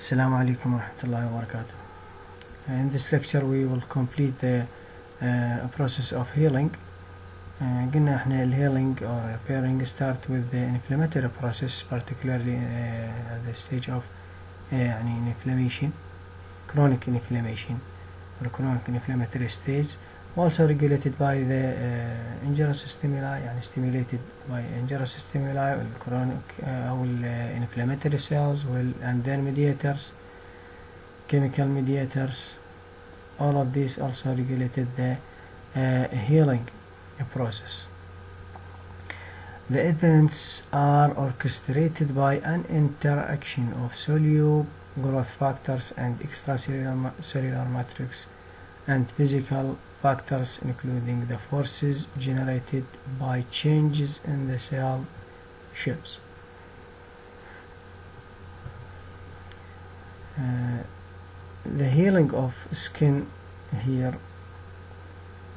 Assalamu alaikum warahmatullahi wabarakatuh. In this lecture we will complete the process of healing. قلنا احنا healing or repairing start with the inflammatory process, particularly at the stage of يعني inflammation, chronic inflammation or chronic inflammatory stage, also regulated by the injurious stimuli, يعني stimulated by injurious stimuli والchronic أو inflammatory cells and their mediators, chemical mediators. All of these also regulated the healing process. The events are orchestrated by an interaction of soluble growth factors and extracellular matrix and physical factors, including the forces generated by changes in the cell shapes. The healing of skin here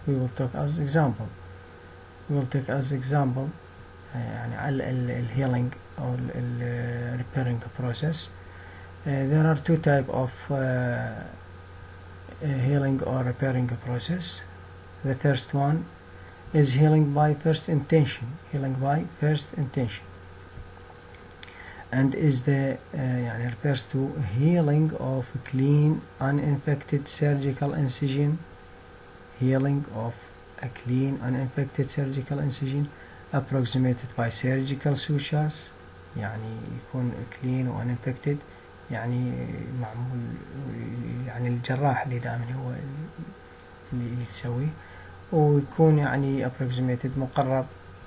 we will take as example. يعني healing or repairing process. There are two types of healing or repairing process. The first one is healing by first intention, and is the يعني refers to healing of clean uninfected surgical incision, approximated by surgical sutures. يعني يكون clean و uninfected، يعني معمول يعني الجراح اللي دائما هو اللي يسويه، ويكون يعني approximated مقرب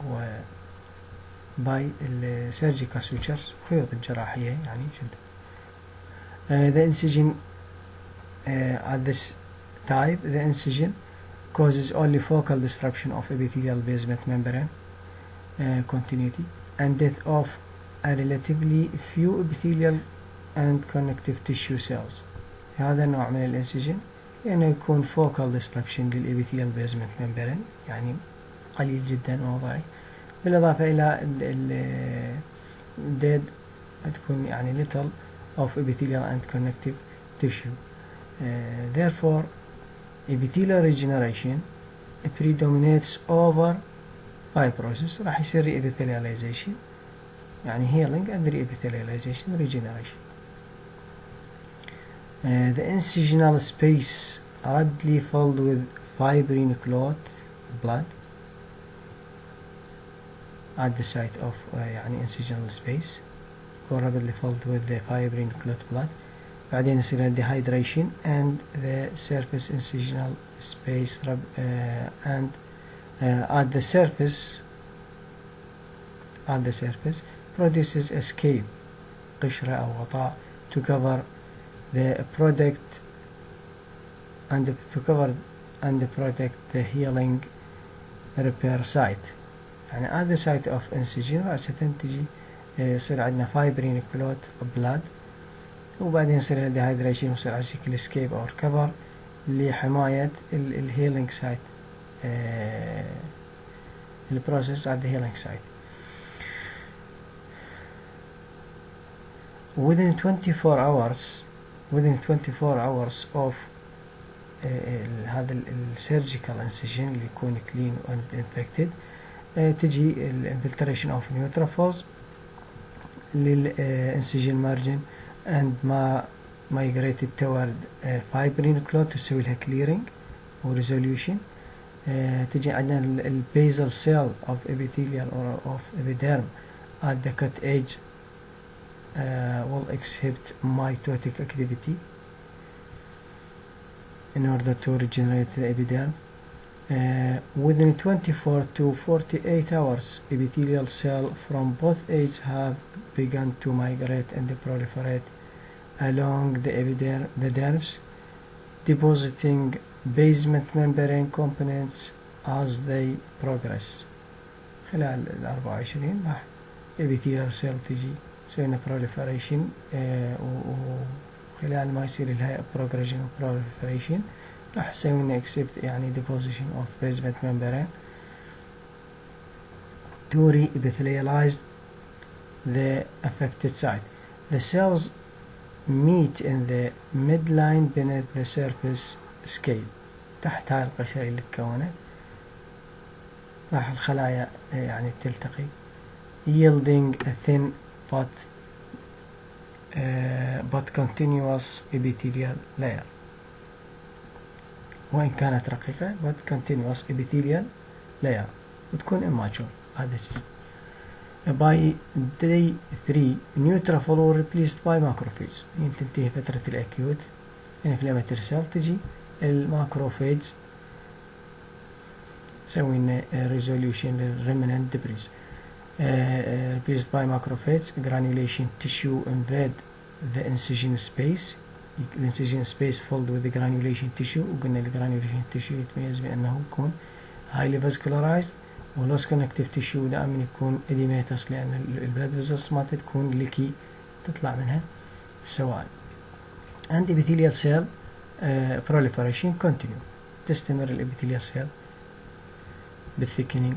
و by surgical sutures، خيوط الجراحية يعني جدا. The incision at this type, the incision causes only focal disruption of epithelial basement membrane continuity and death of a relatively few epithelial and connective tissue cells. هذا النوع من الانسجن لأنه يكون focal destruction للابيثيال basement membrane، يعني قليل جدا وضعي، بالإضافة إلى dead تكون يعني little of epithelial and connective tissue. Therefore epithelial regeneration predominates over fibrosis. راح يصير epithelialization، يعني healing and reepithelialization, regeneration. The incisional space rapidly filled with fibrin clot blood at the site of يعني incisional space يكون rapidly filled with the fibrin clot blood. بعدين يصير dehydration and the surface incisional space and at the surface produces a scale قشرة أو غطاء to cover the product and protect the healing repair site. يعني at the site of incision رأسا تنتجي يصير عندنا fibrin clot blood، وبعدين يصير dehydration ويصير على شكل سكيب أو كفر لحماية الهيلينج سايت، البروسيس at the healing site. Within 24 hours of هذا السيرجيكال incision اللي يكون clean and infected، تجي infiltration of neutrophils للانسجن margin and ما migrated toward fibrin clot تسوي لها clearing و resolution. تجي عندنا basal cell of epithelial or of epiderm at the cut edge will exhibit mitotic activity in order to regenerate the epiderm. Within 24 to 48 hours, epithelial cells from both edges have begun to migrate and proliferate along the derms, depositing basement membrane components as they progress. خلال 24 راح epithelial cell تجي سوينا proliferation، وخلال ما يصير لها progression و proliferation راح سوينا accept يعني deposition of basement membrane to re-epithelialize the affected site. The cells meet in the midline beneath the surface scale. تحت هاي القشرة اللي تكونت راح الخلايا يعني تلتقي yielding a thin but continuous epithelial layer. وإن كانت رقيقة but continuous epithelial layer وتكون immature هذا السيستم. By day 3 neutrophil were replaced by macrophages. تنتهي فترة الأكيوت inflammatory cell تجي الماكروفيج تسوي لنا resolution للريمننت debris. Replaced by macrophages, granulation tissue invade the incision space. The incision space filled with the granulation tissue. وقلنا الجرانيوليشن tissue يتميز بأنه يكون highly vascularized ولوس connective tissue دائما يكون edematous لأن البلاد فيزلز مالته تكون ليكي تطلع منها السوائل. And epithelial cell proliferation continue. تستمر الابيثيليال cell بالthickening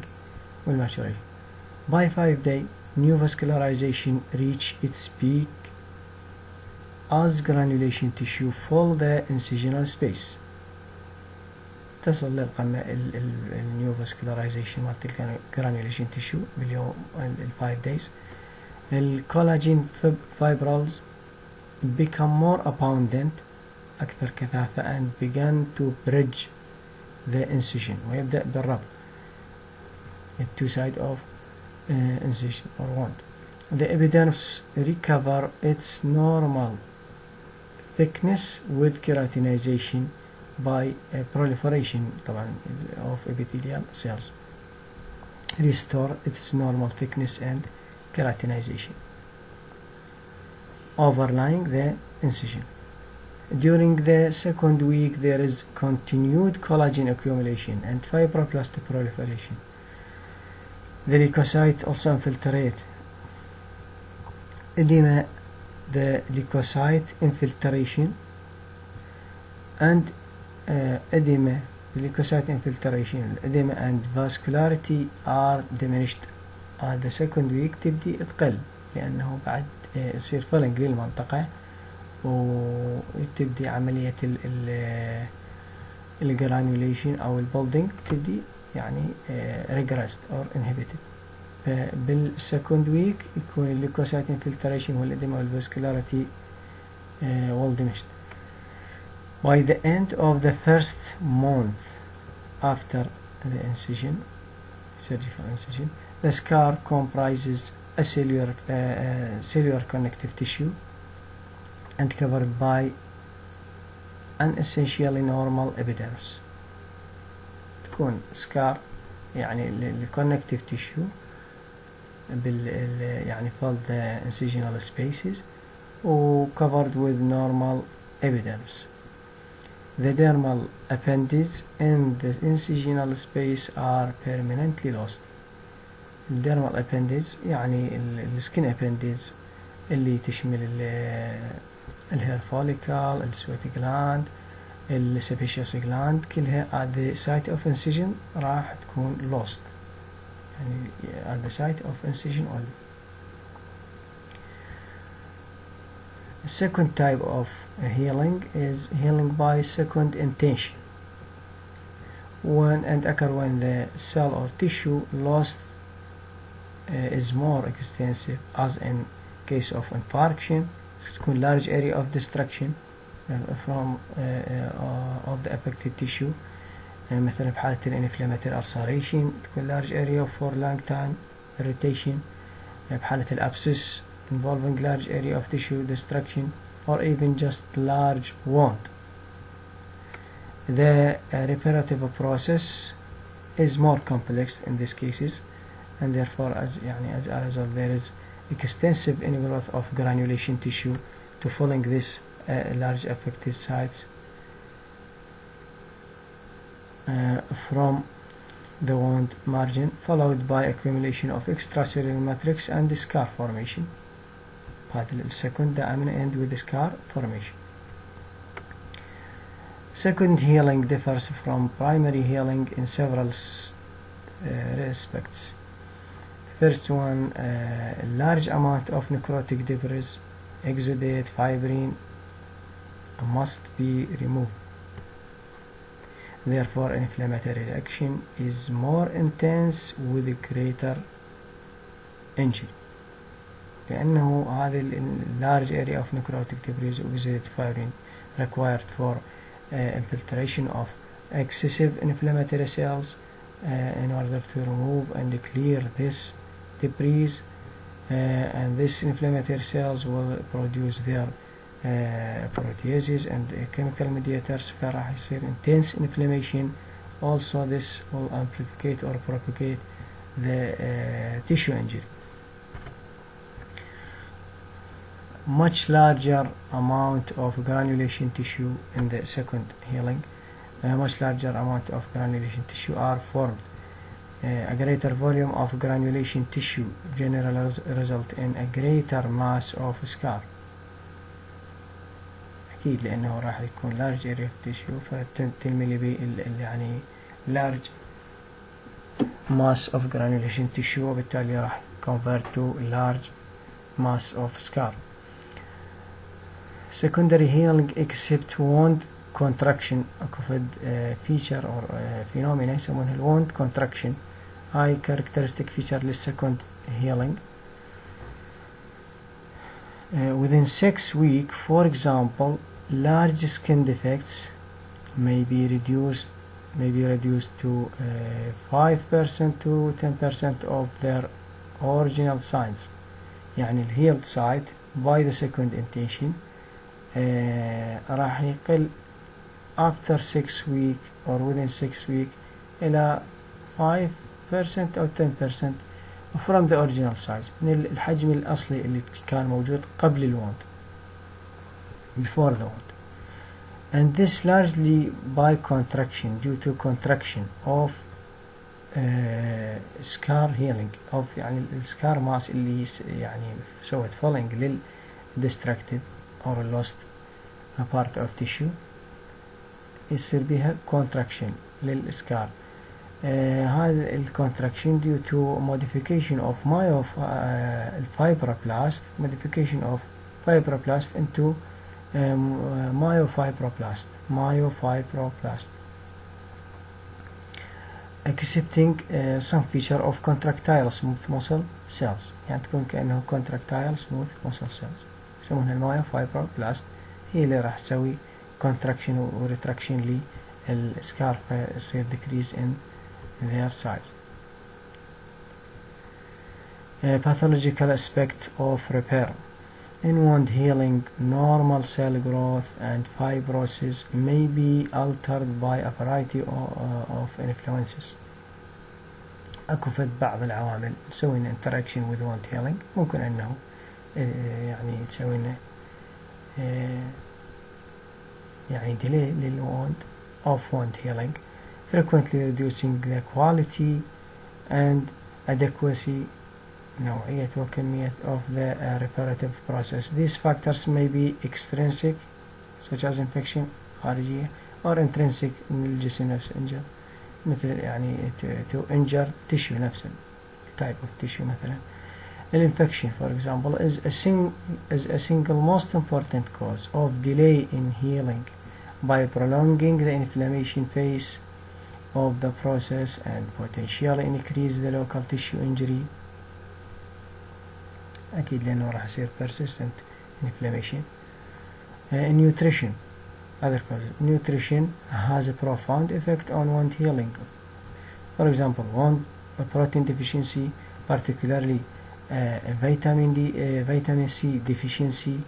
والmaturation. By 5 day new vascularization reach its peak as granulation tissue fill the incisional space. تصل للقمة النيو فاسكولاريزيشن مالت الجرانيوليشن تيشو باليوم ال5 days. الكولاجين fibrils become more abundant أكثر كثافة and began to bridge the incision ويبدأ بالربط the two sides of incision or wound. The epidermis recover its normal thickness with keratinization by proliferation طبعا of epithelial cells. Restore its normal thickness and keratinization overlying the incision. During the second week there is continued collagen accumulation and fibroblast proliferation. The leukocyte also infiltrate edema. The leukocyte infiltration and edema, the leukocyte infiltration, edema and vascularity are diminished. at the second week تبدي تقل لأنه بعد يصير فلنج للمنطقة وتبدي عملية الجرانيوليشن أو البولدينج تبدي يعني regressed or inhibited. بالسكند ويك يكون الليكوسايت infiltration والإديما والفاسكولاريتي will diminish. By the end of the first month after the incision, surgical incision, the scar comprises a cellular connective tissue and covered by an essentially normal epidermis. تكون scar يعني الconnective tissue يعني filled the incisional spaces و covered with normal epidermis. The dermal appendages in the incisional space are permanently lost. الdermal appendages يعني السكين appendages اللي تشمل الهير فوليكل السويت جلاند السبيشيوس جلاند كلها at the site of incision راح تكون lost يعني at the site of incision only. The second type of healing is healing by second intention and occur when the cell or tissue lost is more extensive, as in case of infarction. تكون large area of destruction from of the affected tissue مثلا بحالة inflammatory ulceration تكون large area for long time irritation بحالة الabscess involving large area of tissue destruction or even just large wound. The reparative process is more complex in these cases and therefore as a result there is extensive ingrowth of granulation tissue to filling this large affected sites from the wound margin, followed by accumulation of extracellular matrix and scar formation. هذا السكند دائما end with scar formation. Second healing differs from primary healing in several respects. First one, large amount of necrotic debris exudate fibrin must be removed. Therefore, inflammatory reaction is more intense with greater injury. لأنه هذه large area of necrotic debris exudate fibrin required for infiltration of excessive inflammatory cells in order to remove and clear this debris, and these inflammatory cells will produce their proteases and chemical mediators, فراح يصير intense inflammation. Also this will amplificate or propagate the tissue injury. Much larger amount of granulation tissue in the second healing. Much larger amount of granulation tissue are formed. A greater volume of granulation tissue generally result in a greater mass of scar. أكيد لأنه راح يكون large area of tissue فتنمي لي يعني large mass of granulation tissue وبالتالي راح convert to large mass of scar. Secondary healing except wound contraction أكفد feature or phenomena يسمونها wound contraction. هاي characteristic feature للsecond healing. Within 6 weeks, for example, large skin defects may be reduced to 5% to 10% of their original size. يعني healed site by the second intention راح يقل after 6 weeks or within 6 weeks إلى 5% أو 10% from the original size من الحجم الأصلي اللي كان موجود قبل الwound, before the wound. And this largely by contraction, due to contraction of scar healing of يعني السكار ماس اللي يعني سوت falling لل destructive or lost a part of tissue يصير بها contraction للسكار. هذا الcontraction due to modification of fibroblast, modification of fibroblast into myofibroblast, accepting some feature of contractile smooth muscle cells. يعني تكون كأنه contractile smooth muscle cells يسمونها المايوفايبروبلاست، هي اللي راح تسوي contraction و retraction للسكار فيصير decrease in their size. Pathological aspect of repair. In wound healing, normal cell growth and fibrosis may be altered by a variety of influences. أكو فد بعض العوامل تسوي لنا interaction with wound healing، ممكن أنه يعني تسوي لنا يعني delay للwound of wound healing, frequently reducing the quality and adequacy نوعية وكمية of the reparative process. These factors may be extrinsic such as infection خارجية or intrinsic من الجسم نفسه injured مثل يعني to injure tissue نفسه type of tissue مثلا. Infection for example is a single most important cause of delay in healing by prolonging the inflammation phase of the process and potentially increase the local tissue injury. أكيد لأنه راح يصير persistent inflammation. Nutrition, other causes. Nutrition has a profound effect on wound healing. For example, wound protein deficiency, particularly vitamin C deficiency,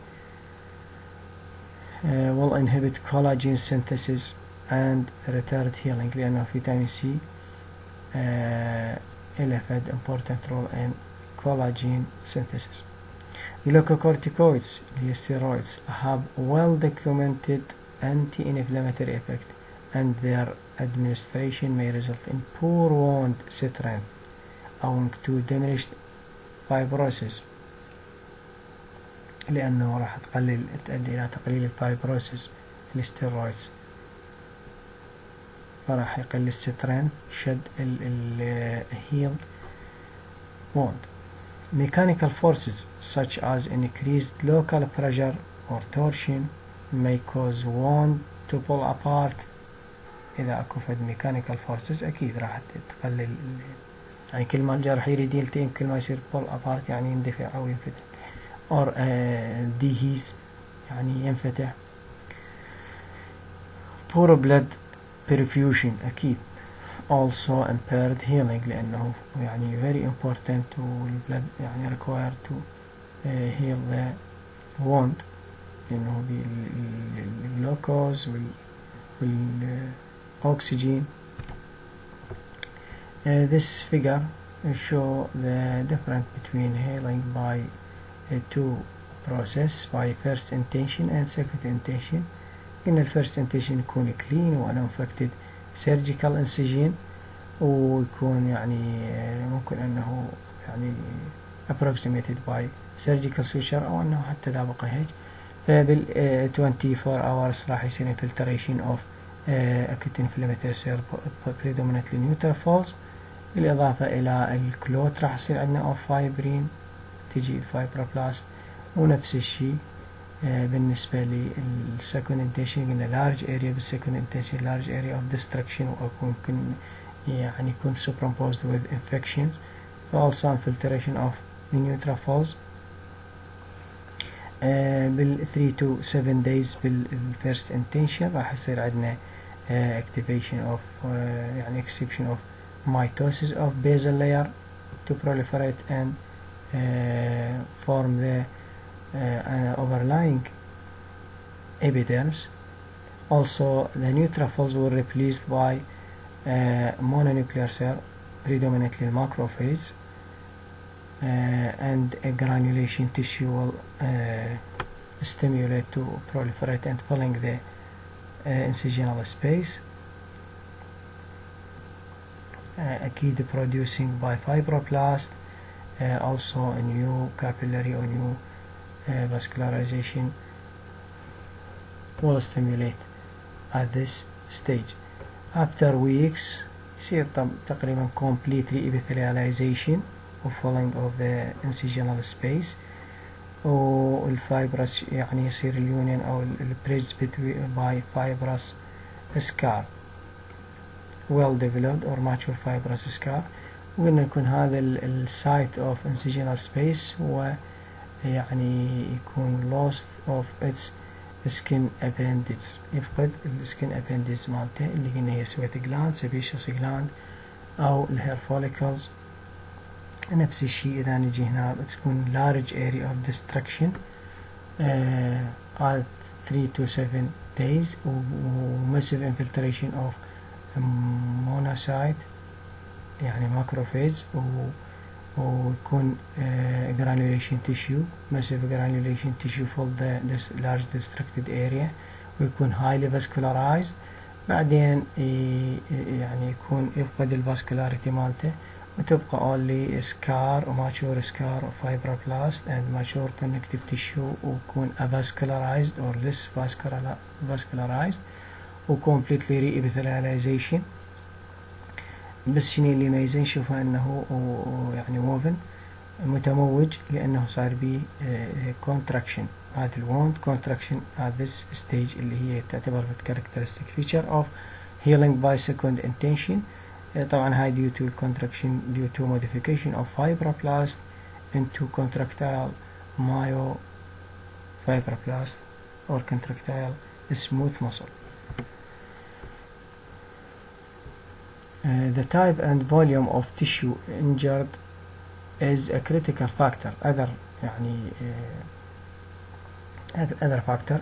will inhibit collagen synthesis and retard healing لأنه فيتامين سي له فد important role in collagen synthesis. Glucocorticoids, steroids, have well documented anti-inflammatory effect, and their administration may result in poor wound strength owing to diminished fibrosis لأنه راح تؤدي إلى تقليل الفايبروسيس الستيرويدز فراح يقل السترين شد الهيلد wound. Mechanical forces such as increased local pressure or torsion may cause wound to pull apart. إذا أكو فد mechanical forces أكيد راح تقلل، يعني كل ما الجرح يريد يلتئم كل ما يصير pull apart يعني يندفع أو ينفتح، or dehisce يعني ينفتح. poor blood perfusion أكيد also impaired healing، لأنه يعني very important to blood يعني required to heal the wound، لأنه بالglucose والoxygen. This figure show the difference between healing by two process by first intention and second intention. إن الفيرست intention يكون clean و uninfected surgical incision، ويكون يعني ممكن أنه يعني approximated by surgical suture أو أنه حتى لا بقى هيك. فبال 24 hours راح يصير infiltration of acute inflammatory cell predominantly neutrophils، بالإضافة إلى الكلوت راح يصير عندنا of fibrin تجي الفايبروبلاست. ونفس الشيء بالنسبة للسكند انتنشن قلنا large area بالسكند انتنشن large area of destruction، وممكن يعني يكون superimposed with infections. also infiltration of the neutrophils بال 3 to 7 days بالفيرست انتنشن راح يصير عندنا activation of يعني exception of mitosis of basal layer to proliferate and form the overlying epidermis. Also the neutrophils were replaced by mononuclear cell predominantly macrophages, and a granulation tissue will stimulate to proliferate and filling the incisional space. أكيد producing by fibroblast, also a new capillary or new vascularization will stimulate at this stage. After weeks يصير تقريبا completely epithelialization or filling of the incisional space، والفايبرس يعني يصير اليونين أو البريدج by fibrous scar well developed or mature fibrous scar. وقلنا يكون هذا السايت of incisional space هو يعني يكون lost of its skin appendage، يفقد السكن appendage مالته اللي قلنا هي sweat gland sebaceous gland أو الهير follicles. نفس الشيء إذا نجي هنا بتكون large area of destruction at 3 to 7 days و massive infiltration of monocyte يعني macrophage، ويكون granulation tissue massive granulation tissue for the large destructed area، ويكون highly vascularized. بعدين يعني يكون يفقد الفاسكولاريتي مالته وتبقى only scar mature scar of fibroblast and mature connective tissue، ويكون avascularized or less vascularized و completely re-epithelialization. بس شنو اللي يميزه نشوفه انه يعني woven متموج لانه صار بيه contraction. هذا الwound contraction at this stage اللي هي تعتبر characteristic feature of healing by second intention. طبعا هاي due to contraction due to modification of fibroblast into contractile myofibroblast or contractile smooth muscle. The type and volume of tissue injured is a critical factor. Other يعني other factor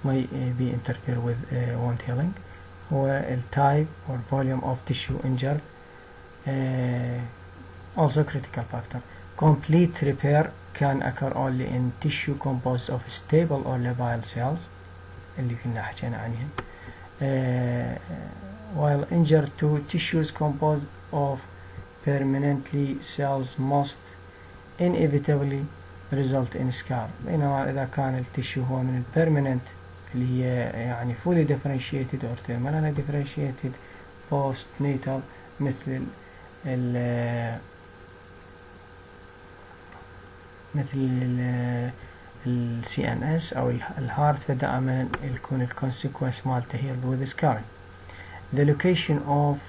may be interfere with wound healing. هو ال type or volume of tissue injured also critical factor. Complete repair can occur only in tissue composed of stable or labile cells اللي كنا حكينا عنهم. While injured to tissues composed of permanently cells must inevitably result in scar. بينما إذا كان التشو هو من permanent اللي هي يعني fully differentiated or terminally differentiated post natal مثل مثل ال CNS أو الهارت، فدائما يكون ال consequence مالته healed with scarring. The location of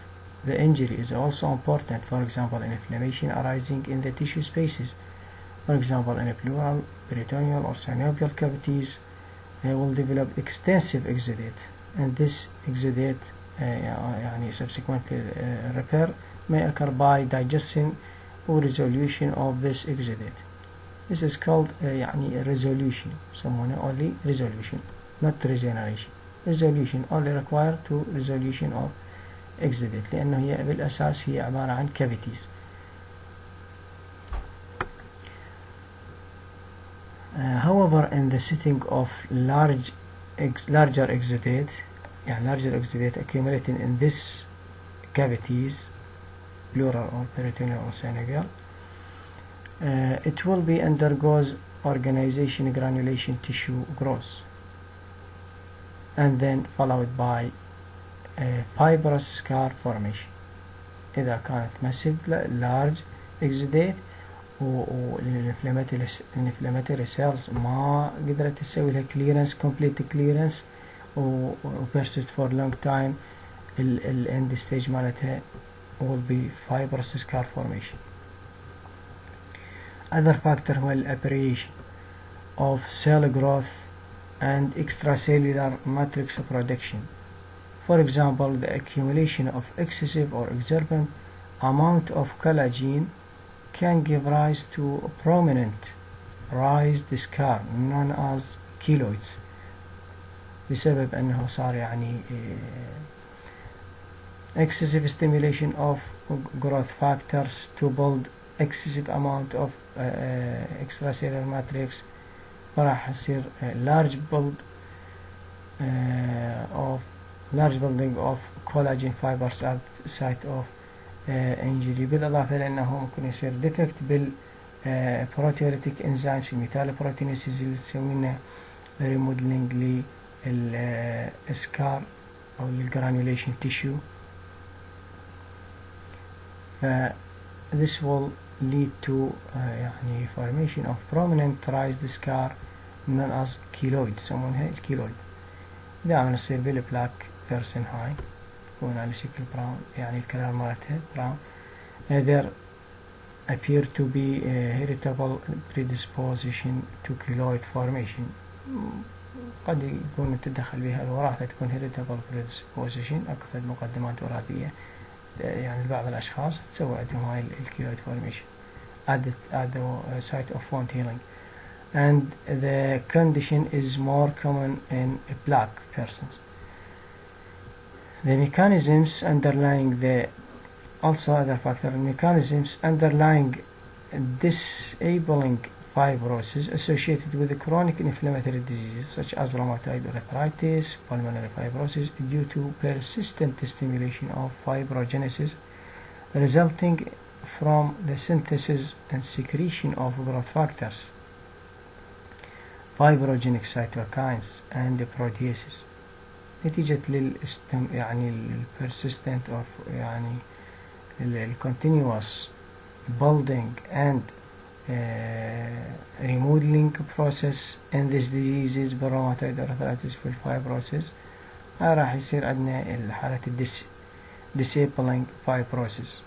the injury is also important. For example, inflammation arising in the tissue spaces. For example, in pleural, peritoneal or synovial cavities, they will develop extensive exudate, and this exudate subsequently repair may occur by digestion or resolution of this exudate. This is called resolution. Someone only resolution, not regeneration. Resolution only required to resolution of exudate، لأنه هي بالأساس هي عبارة عن cavities. However, in the setting of larger exudate, larger exudate accumulating in this cavities, pleural or peritoneal or synovial, it will be undergoes organization, granulation, tissue growth, and then followed by fibrous scar formation. إذا كانت massive large exudate والinflammatory cells ما قدرت تسوي لها clearance, complete clearance و persist for long time, ال end stage مالتها will be fibrous scar formation. Other factor هو aberration of cell growth and extracellular matrix production. For example, the accumulation of excessive or exorbitant amount of collagen can give rise to a prominent raised scar known as keloids بسبب أنه صار excessive stimulation of growth factors to build excessive amount of extracellular matrix، فراح يصير large building of collagen fibers at the site of injury. بالإضافة لأنه ممكن يصير defect بالبروتيوليتيك enzymes الميتالوبروتينيسيز اللي تسوي لنا remodeling للسكار أو للgranulation tissue. This will lead to formation of prominent raised scar known as keloid، يسمونها الكيلويد. دائما يصير بالبلاك بيرسون هاي يكون على شكل براون، الكلر مالتها براون. There appear to be a heritable predisposition to keloid formation. قد يكون تدخل بها الوراثة تكون heritable predisposition، أكثر مقدمات وراثية بعض الأشخاص تسوي عندهم هاي الكيلويد formation at the site of wound healing, and the condition is more common in black persons. The mechanisms underlying disabling fibrosis associated with chronic inflammatory diseases such as rheumatoid arthritis, pulmonary fibrosis, due to persistent stimulation of fibrogenesis resulting from the synthesis and secretion of growth factors, fibrogenic cytokines and proteases. نتيجة persistent of continuous building and remodeling process in these diseases بالروماتويد arthritis والfibrosis، راح يصير عندنا حالة disabling fibrosis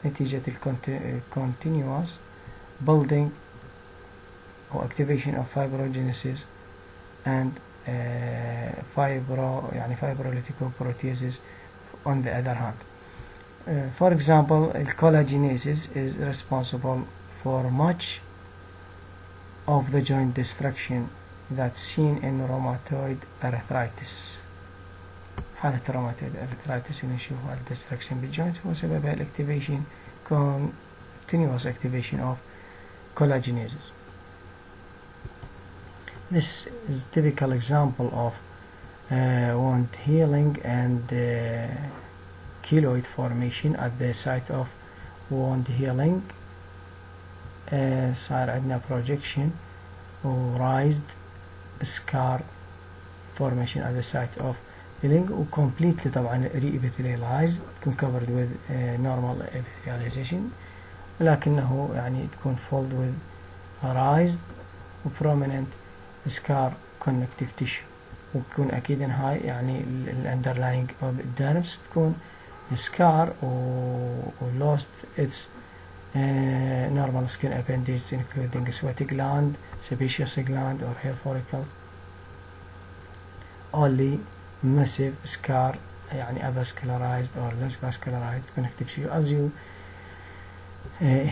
نتيجة continuous building or activation of fibrogenesis and fibrolytic proteases on the other hand. For example, collagenesis is responsible for much of the joint destruction that's seen in rheumatoid arthritis. حالة rheumatoid arthritis نشوفها destruction بالjoint هو سببها activation continuous activation of collagenesis. This is a typical example of wound healing and keloid formation at the site of wound healing. صار عندنا projection or raised scar formation at the site of healing و completely طبعا re-epithelialized تكون covered with normal epithelialization، ولكنه تكون filled with raised و prominent scar connective tissue، وبتكون أكيد هاي يعني ال underlying of derms تكون scar و lost its normal skin appendage including sweaty gland, sebaceous gland or hair follicles. Only massive scar يعني avascularized or less vascularized connective tissue as you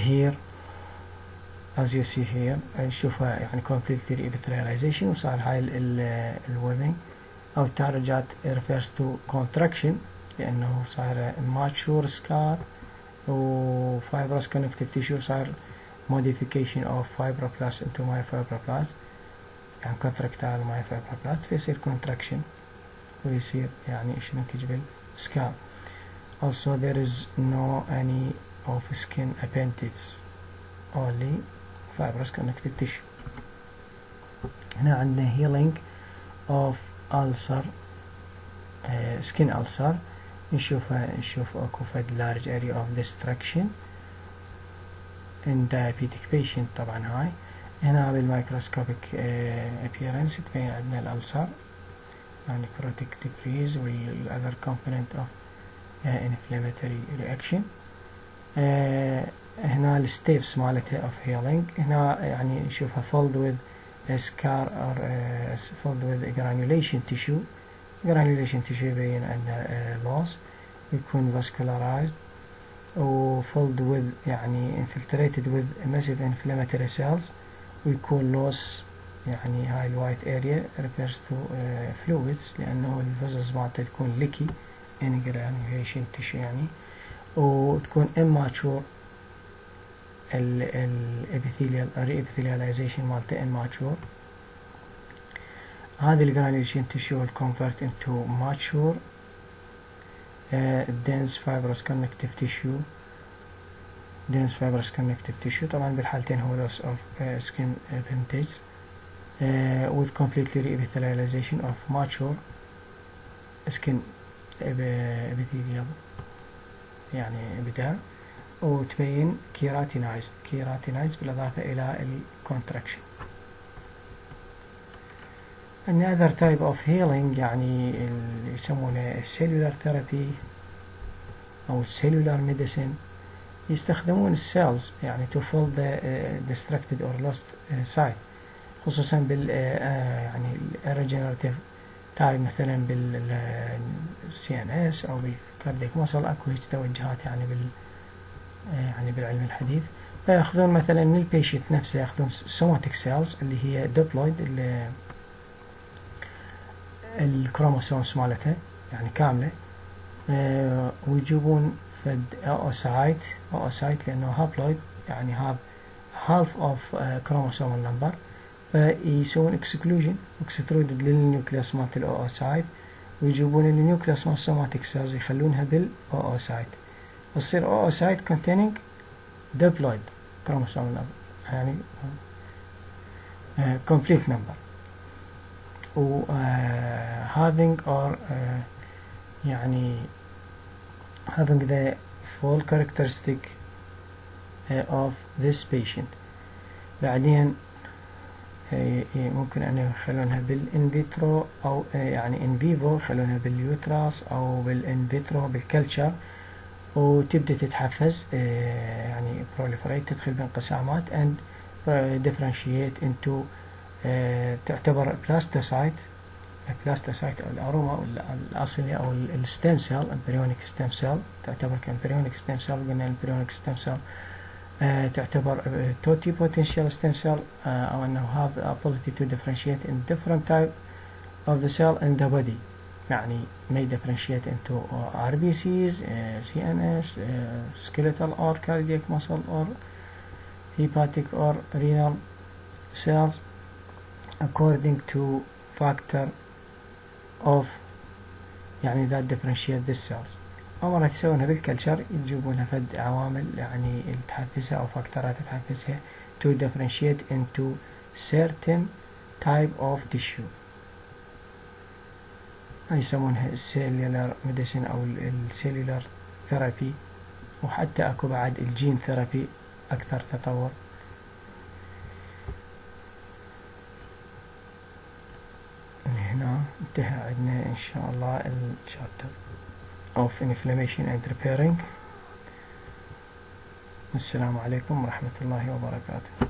here as you see here نشوفها يعني completely epithelialization وصار هاي الwebbing أو التعرجات refers to contraction لأنه صار mature scar و fibrous connective tissue صار modification of fibroblast into myofibroblast يعني contractile myofibroblast فيصير contraction ويصير يعني shrinkage بالscar. Also there is no any of skin appendage only fibrous connective tissue. هنا عندنا healing of ulcer skin ulcer نشوف اكو فد large area of destruction in diabetic patient. طبعا هاي هنا بالميكروسكوبيك appearance تبين عندنا الألسر يعني necrotic debris وال other component of inflammatory reaction. هنا الستيبس مالتها of healing هنا يعني نشوفها filled with a scar or filled with granulation tissue. granulation tissue يبين عندنا loss يكون vascularized و filled with يعني infiltrated with massive inflammatory cells ويكون loss يعني هاي الوايت area refers to fluids لأنه الفيزلز مالته تكون licky in granulation tissue يعني وتكون immature الابيثيليال reepithelialization مالته immature. هذه الجرانيوليشن tissue will convert into mature dense fibrous connective tissue طبعا بالحالتين هو loss of skin appendage with completely reepithelialization of mature skin epithelial يعني epiderm وتبين keratinized بالإضافة إلى الكونتراكشن. another type of healing يعني اللي يسمونه cellular therapy أو cellular medicine يستخدمون السيلز يعني to fill the destructed or lost site خصوصا بال يعني regenerative type مثلا بال CNS أو بالكاردياك ماسل أكو هيك توجهات يعني يعني بالعلم الحديث فيأخذون مثلا من البيشنت نفسه يأخذون somatic cells اللي هي diploid الكروموسومز مالتها يعني كاملة ويجيبون فد oocyte لأنه هابلويد يعني هاب half of chromosomal number فيسوون extruded للنيوكليوس مالت الأوسايت ويجيبون النيوكليوس مال somatic cells يخلونها بالأوسايت وتصير oocyte containing diploid chromosomal number يعني complete number و having or يعني having the full characteristic of this patient. بعدين ممكن أن يخلونها بالإن فيترو أو يعني إن فيفو يخلونها باليوتراس أو بالإن فيترو بالكلتشر وتبدأ تتحفز يعني proliferate تدخل بانقسامات and differentiate into تعتبر بلاستوسايت أو الأروما الأصلية أو الستيم سيل البريونيك ستيم سيل تعتبر كالبريونيك ستيم سيل. قلنا البريونيك ستيم سيل تعتبر توتي potential stem cell أو أنه have the ability to differentiate in different type of the cell in the body يعني may differentiate into RBCs, CNS, skeletal or cardiac muscle or hepatic or renal cells according to factor of يعني that differentiate these cells. أو مرات يسوونها بالكلتشر يجيبونها فد عوامل يعني تحفزها أو فاكتورات تحفزها to differentiate into certain type of tissue. يسمونها cellular medicine أو cellular therapy وحتى أكو بعد الجين ثيرابي أكثر تطور. هنا انتهى عندنا إن شاء الله الشابتر of inflammation and repairing. السلام عليكم ورحمة الله وبركاته.